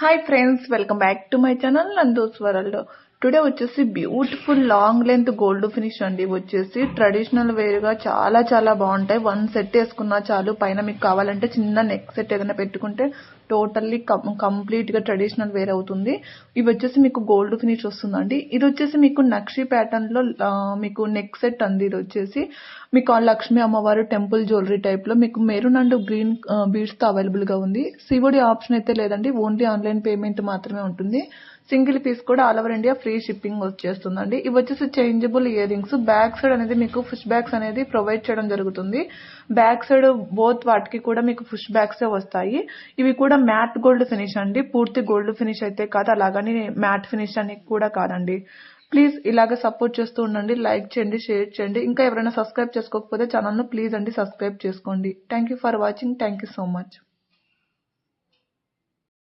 Hi friends, welcome back to my channel Nandu's world. Today వచ్చేసి beautiful long length gold finish అండి. వచ్చేసి traditional wear గా చాలా చాలా బాగుంటాయి. వన్ సెట్ వేసుకున్నా చాలు. పైన మీకు కావాలంటే చిన్న నెక్ సెట్ ఏదైనా పెట్టుకుంటే టోటల్లీ కంప్లీట్ గా ట్రెడిషనల్ వేర్ అవుతుంది. ఇవి వచ్చేసి మీకు గోల్డ్ ఫినిష్ వస్తుందండి. ఇది వచ్చేసి మీకు నక్షి ప్యాటర్న్ లో మీకు నెక్ సెట్ అండి. ఇది వచ్చేసి మీకు ఆ లక్ష్మీ అమ్మవారు టెంపుల్ జ్యువెలరీ టైప్ లో మీకు మెరూన్ అండ్ గ్రీన్ బీడ్స్ తో అవైలబుల్ గా ఉంది. సివోడి ఆప్షన్ అయితే లేదండి, ఓన్లీ ఆన్లైన్ పేమెంట్ మాత్రమే ఉంటుంది. సింగిల్ పీస్ కూడా all over India free shipping వచ్చేస్తుందండి. ఇవి వచ్చేసి changeable ear rings. Back side అనేది మీకు ఫుష్ బ్యాగ్స్ అనేది ప్రొవైడ్ చేయడం జరుగుతుంది. బ్యాక్ సైడ్ బోత్ వాటికి కూడా మీకు ఫుష్ బ్యాగ్స్ వస్తాయి. ఇవి కూడా మ్యాట్ గోల్డ్ ఫినిష్ అండి. పూర్తి గోల్డ్ ఫినిష్ అయితే కాదు, అలాగని మ్యాట్ ఫినిష్ అని కూడా కాదండి. ప్లీజ్ ఇలాగ సపోర్ట్ చేస్తూ ఉండండి. లైక్ చేయండి, షేర్ చేయండి. ఇంకా ఎవరైనా సబ్స్క్రైబ్ చేసుకోకపోతే ఛానల్ ను ప్లీజ్ అండి సబ్స్క్రైబ్ చేసుకోండి. Thank you for watching. Thank you so much.